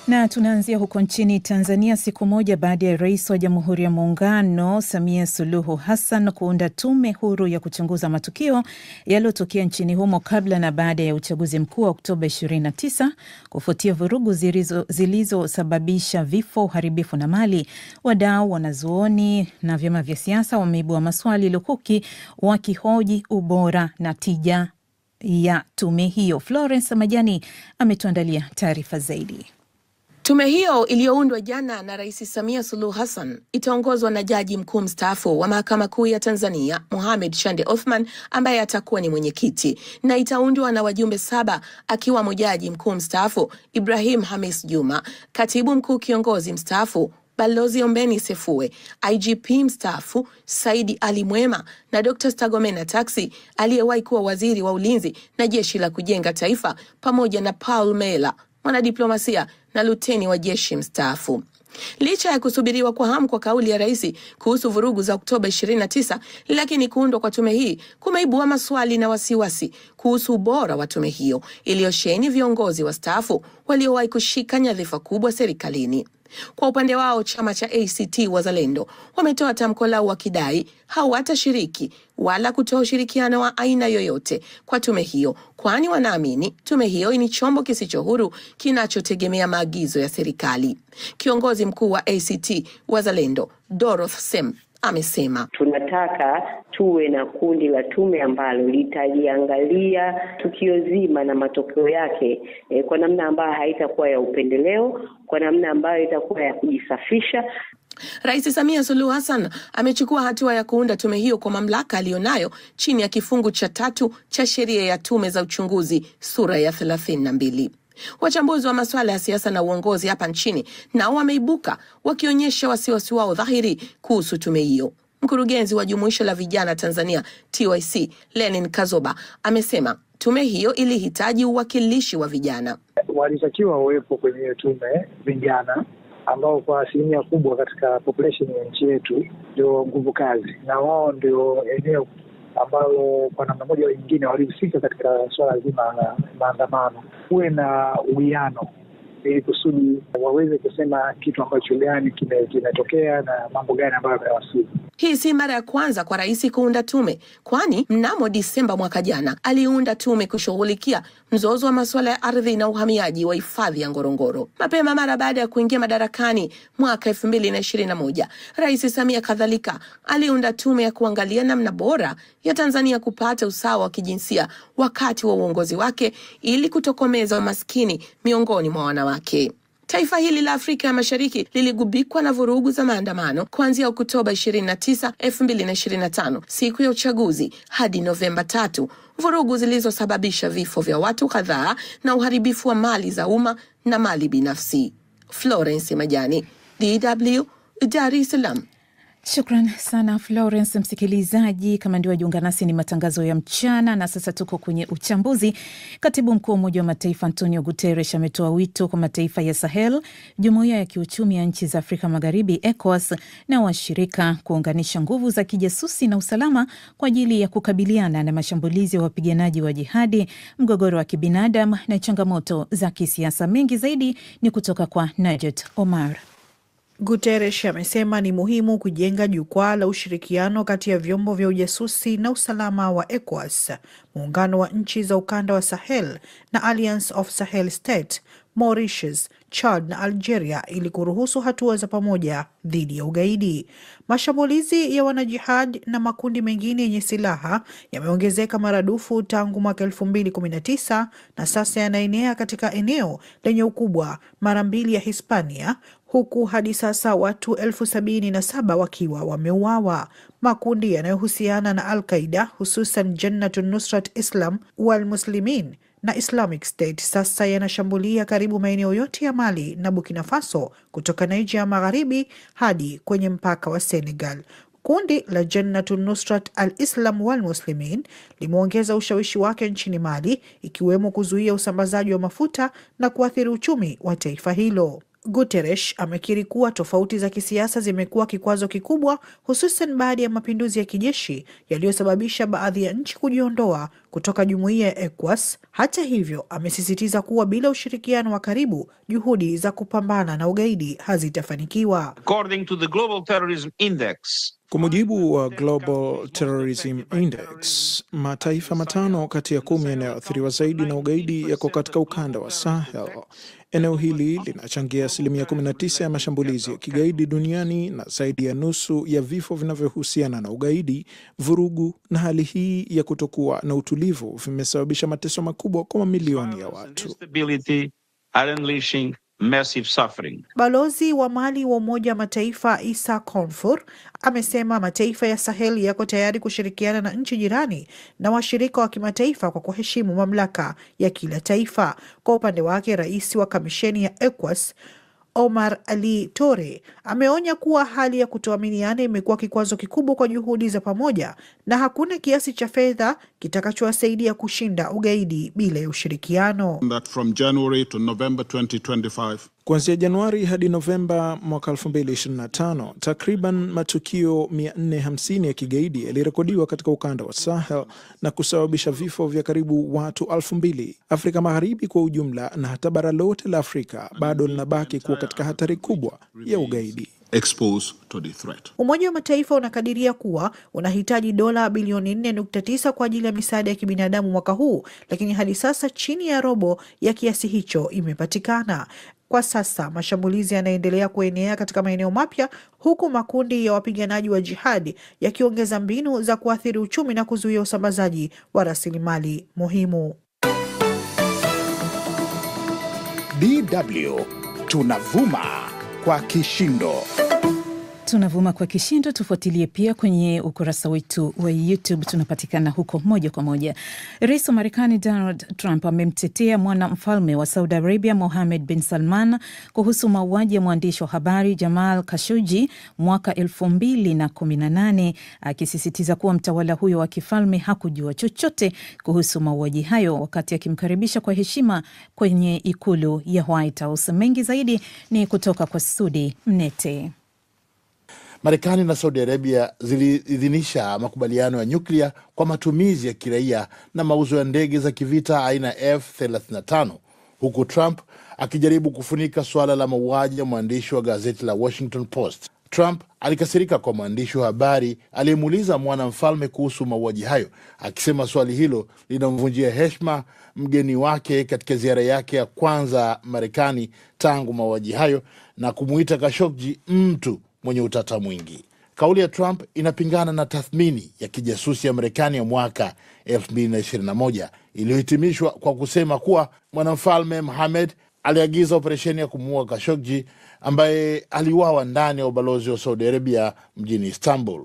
Na tunaanzia huko nchini Tanzania, siku moja baada ya Rais wa Jamhuri ya Muungano Samia Suluhu Hassan kuunda tume huru ya kuchunguza matukio yaliyotokea nchini humo kabla na baada ya uchaguzi mkuu wa Oktoba 29 kufuatia vurugu zilizosababisha vifo, uharibifu na mali. Wadau, wanazuoni na vyama vya siasa wameibua maswali lukuki wakihoji ubora na tija ya tume hiyo. Florence Majani ametuandalia taarifa zaidi. Tume hiyo iliyoundwa jana na Rais Samia Suluhu Hassan itaongozwa na Jaji Mkuu mstaafu wa Mahakama Kuu ya Tanzania, Mohamed Chande Othman, ambaye atakuwa ni mwenyekiti, na itaundwa na wajumbe 7 akiwamo Jaji Mkuu mstaafu Ibrahim Hamis Juma, Katibu Mkuu Kiongozi mstaafu Balozi Ombeni Sefue, IGP mstaafu Saidi Ali Mwema na Dr. Stergomena Tax aliyewahi kuwa waziri wa ulinzi na jeshi la kujenga taifa, pamoja na Paul Mela, mwanadiplomasia na luteni wa jeshi mstaafu. Licha ya kusubiriwa kwa hamu kwa kauli ya rais kuhusu vurugu za Oktoba 29, lakini kuundwa kwa tume hii kumeibua maswali na wasiwasi kuhusu ubora wa tume hiyo iliyosheheni viongozi wastaafu waliowahi kushika nyadhifa kubwa serikalini. Kwa upande wao, chama cha ACT Wazalendo wametoa tamko lao wakidai hawatashiriki wala kutoa ushirikiano wa aina yoyote kwa tume hiyo, kwani wanaamini tume hiyo ni chombo kisicho huru kinachotegemea maagizo ya serikali. Kiongozi mkuu wa ACT Wazalendo, Dorothy Sem, amesema tunataka tuwe na kundi la tume ambalo litaliangalia tukio zima na matokeo yake kwa namna ambayo haitakuwa ya upendeleo, kwa namna ambayo itakuwa ya kujisafisha. Rais Samia Suluhu Hassan amechukua hatua ya kuunda tume hiyo kwa mamlaka aliyonayo chini ya kifungu cha 3 cha sheria ya tume za uchunguzi sura ya 32. Wachambuzi wa masuala ya siasa na uongozi hapa nchini nao wameibuka wakionyesha wasiwasi wao dhahiri kuhusu tume hiyo. Mkurugenzi wa Jumuisho la Vijana Tanzania TYC, Lenin Kazoba, amesema tume hiyo ilihitaji uwakilishi wa vijana. Walitakiwa wawepo kwenye tume vijana ambao kwa asilimia kubwa katika population ya nchi yetu ndio nguvu kazi, na wao ndio eneo ambalo kwa namna moja au nyingine walihusika katika swala zima la maandamano. Kuwe na uwiano ili kusudi waweze kusema kitu ambacho gani kimetokea na mambo gani ambayo yamewasili. Hii si mara ya kwanza kwa rais kuunda tume, kwani mnamo Disemba mwaka jana aliunda tume kushughulikia mzozo wa masuala ya ardhi na uhamiaji wa hifadhi ya Ngorongoro. Mapema mara baada ya kuingia madarakani mwaka 2021, Rais Samia kadhalika aliunda tume ya kuangalia namna bora ya Tanzania kupata usawa wa kijinsia wakati wa uongozi wake ili kutokomeza umaskini miongoni mwa wanawake. Taifa hili la Afrika ya Mashariki liligubikwa na vurugu za maandamano kuanzia Oktoba 29, 2025, siku ya uchaguzi, hadi Novemba 3, vurugu zilizosababisha vifo vya watu kadhaa na uharibifu wa mali za umma na mali binafsi. Florence Majani, DW, Dar es Salaam. Shukran sana Florence. Msikilizaji, kama ndio wajiunga nasi, ni matangazo ya mchana na sasa tuko kwenye uchambuzi. Katibu mkuu wa Umoja wa Mataifa Antonio Guterres ametoa wito kwa mataifa ya Sahel, jumuiya ya kiuchumi ya nchi za Afrika Magharibi ECOWAS, na washirika kuunganisha nguvu za kijasusi na usalama kwa ajili ya kukabiliana na mashambulizi ya wapiganaji wa jihadi, mgogoro wa kibinadamu na changamoto za kisiasa. Mengi zaidi ni kutoka kwa Najet Omar. Guterres amesema ni muhimu kujenga jukwaa la ushirikiano kati ya vyombo vya ujasusi na usalama wa ECOWAS, muungano wa nchi za ukanda wa Sahel na Alliance of Sahel State, Mauritius, Chad na Algeria ili kuruhusu hatua za pamoja dhidi ya ugaidi. Mashambulizi ya wanajihad na makundi mengine yenye silaha yameongezeka maradufu tangu mwaka 2019 na sasa yanaenea katika eneo lenye ukubwa mara 2 ya Hispania, huku hadi sasa watu 77,000 wakiwa wameuawa. Makundi yanayohusiana na Al-Qaeda, hususan Jannatun Nusrat Islam wal Muslimin na Islamic State, sasa yanashambulia karibu maeneo yote ya Mali na Burkina Faso, kutoka Niger magharibi hadi kwenye mpaka wa Senegal. Kundi la Jannatun Nusrat al-Islam wal Muslimin limeongeza ushawishi wake nchini Mali, ikiwemo kuzuia usambazaji wa mafuta na kuathiri uchumi wa taifa hilo. Guterres amekiri kuwa tofauti za kisiasa zimekuwa kikwazo kikubwa, hususan baada ya mapinduzi ya kijeshi yaliyosababisha baadhi ya nchi kujiondoa kutoka jumuiya ya ECOWAS. Hata hivyo, amesisitiza kuwa bila ushirikiano wa karibu, juhudi za kupambana na ugaidi hazitafanikiwa. According to the Global Terrorism Index, kwa mujibu wa Global Terrorism Index, mataifa 5 kati ya 10 yanayoathiriwa zaidi na ugaidi yako katika ukanda wa Sahel. Eneo hili linachangia 19% ya mashambulizi ya kigaidi duniani na zaidi ya nusu ya vifo vinavyohusiana na ugaidi. Vurugu na hali hii ya kutokuwa na utulivu vimesababisha mateso makubwa kwa mamilioni ya watu. Massive suffering. Balozi wa Mali wa Umoja wa Mataifa Issa Konfour amesema mataifa ya Sahel yako tayari kushirikiana na nchi jirani na washirika wa kimataifa kwa kuheshimu mamlaka ya kila taifa. Kwa upande wake, rais wa kamisheni ya ECOWAS Omar Ali Tore ameonya kuwa hali ya kutoaminiana imekuwa kikwazo kikubwa kwa juhudi za pamoja na hakuna kiasi cha fedha kitakachowasaidia kushinda ugaidi bila ya ushirikiano. That from January to November 2025, kuanzia Januari hadi Novemba mwaka 2025, takriban matukio 450 ya kigaidi yalirekodiwa katika ukanda wa Sahel na kusababisha vifo vya karibu watu 2,000. Afrika Magharibi kwa ujumla na hata bara lote la Afrika bado linabaki kuwa katika hatari kubwa ya ugaidi. Exposed to the threat. Umoja wa Mataifa unakadiria kuwa unahitaji dola bilioni 4.9 kwa ajili ya misaada ya kibinadamu mwaka huu, lakini hadi sasa chini ya robo ya kiasi hicho imepatikana. Kwa sasa mashambulizi yanaendelea kuenea katika maeneo mapya, huku makundi ya wapiganaji wa jihadi yakiongeza mbinu za kuathiri uchumi na kuzuia usambazaji wa rasilimali muhimu. DW tunavuma kwa kishindo. Tunavuma kwa kishindo. Tufuatilie pia kwenye ukurasa wetu wa YouTube, tunapatikana huko moja kwa moja. Rais wa Marekani Donald Trump amemtetea mwana mfalme wa Saudi Arabia Mohammed bin Salman kuhusu mauaji ya mwandishi wa habari Jamal Khashoggi mwaka 2018, akisisitiza kuwa mtawala huyo wa kifalme hakujua chochote kuhusu mauaji hayo, wakati akimkaribisha kwa heshima kwenye ikulu ya White House. Mengi zaidi ni kutoka kwa Sudi Mnete. Marekani na Saudi Arabia ziliidhinisha makubaliano ya nyuklia kwa matumizi ya kiraia na mauzo ya ndege za kivita aina F-35, huku Trump akijaribu kufunika suala la mauaji ya mwandishi wa gazeti la Washington Post. Trump alikasirika kwa mwandishi wa habari aliyemuuliza mwanamfalme kuhusu mauaji hayo, akisema swali hilo linamvunjia heshima mgeni wake katika ziara yake ya kwanza Marekani tangu mauaji hayo, na kumuita Khashoggi mtu mwenye utata mwingi. Kauli ya Trump inapingana na tathmini ya kijasusi ya Marekani ya mwaka 2021 iliyohitimishwa kwa kusema kuwa mwanamfalme Mohammed aliagiza operesheni ya kumuua Khashoggi ambaye aliuawa ndani ya ubalozi wa Saudi Arabia mjini Istanbul.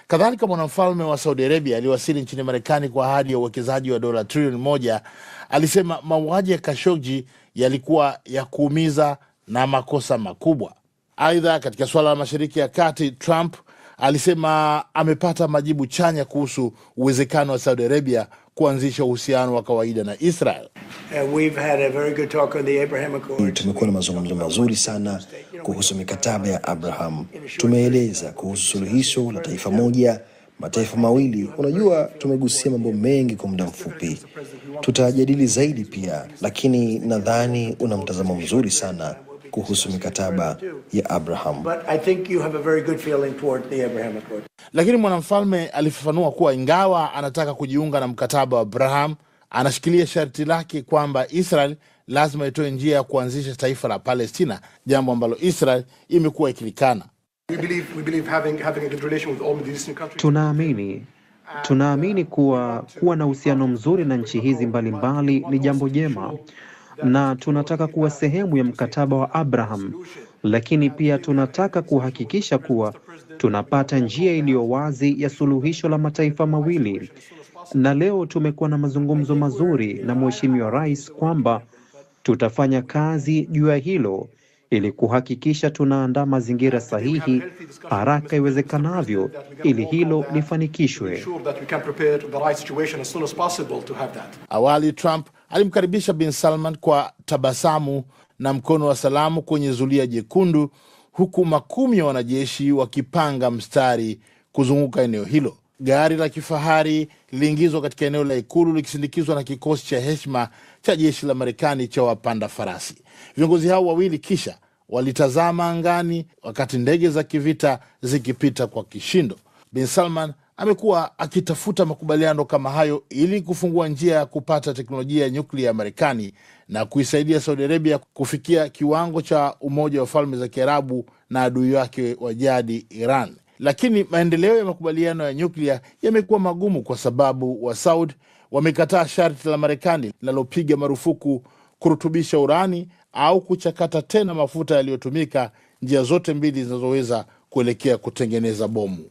Kadhalika, mwanamfalme wa Saudi Arabia aliwasili nchini Marekani kwa ahadi ya uwekezaji wa dola trilioni 1. Alisema mauaji ya Khashoggi yalikuwa ya kuumiza na makosa makubwa. Aidha, katika suala la Mashariki ya Kati, Trump alisema amepata majibu chanya kuhusu uwezekano wa Saudi Arabia kuanzisha uhusiano wa kawaida na Israel. Tumekuwa na mazungumzo mazuri sana kuhusu mikataba ya Abraham. Tumeeleza kuhusu suluhisho la taifa moja, mataifa mawili. Unajua, tumegusia mambo mengi kwa muda mfupi. Tutajadili zaidi pia, lakini nadhani una mtazamo mzuri sana kuhusu mikataba ya Abraham. Lakini mwanamfalme alifafanua kuwa ingawa anataka kujiunga na mkataba wa Abraham, anashikilia sharti lake kwamba Israel lazima itoe njia ya kuanzisha taifa la Palestina, jambo ambalo Israel imekuwa ikilikana. Tunaamini kuwa na uhusiano mzuri na nchi hizi mbalimbali ni jambo jema, na tunataka kuwa sehemu ya mkataba wa Abraham, lakini pia tunataka kuhakikisha kuwa tunapata njia iliyo wazi ya suluhisho la mataifa mawili. Na leo tumekuwa na mazungumzo mazuri na Mheshimiwa Rais kwamba tutafanya kazi juu ya hilo ili kuhakikisha tunaandaa mazingira sahihi haraka iwezekanavyo ili hilo lifanikishwe. Awali Trump alimkaribisha bin Salman kwa tabasamu na mkono wa salamu kwenye zulia jekundu, huku makumi ya wanajeshi wakipanga mstari kuzunguka eneo hilo. Gari la kifahari liliingizwa katika eneo la ikulu likisindikizwa na kikosi cha heshima cha jeshi la Marekani cha wapanda farasi. Viongozi hao wawili kisha walitazama angani wakati ndege za kivita zikipita kwa kishindo. Bin Salman amekuwa akitafuta makubaliano kama hayo ili kufungua njia ya kupata teknolojia ya nyuklia ya Marekani na kuisaidia Saudi Arabia kufikia kiwango cha Umoja wa Falme za Kiarabu na adui wake wa jadi Iran. Lakini maendeleo ya makubaliano ya nyuklia yamekuwa magumu kwa sababu wa Saudi wamekataa sharti la Marekani linalopiga marufuku kurutubisha urani au kuchakata tena mafuta yaliyotumika, njia zote mbili zinazoweza kuelekea kutengeneza bomu.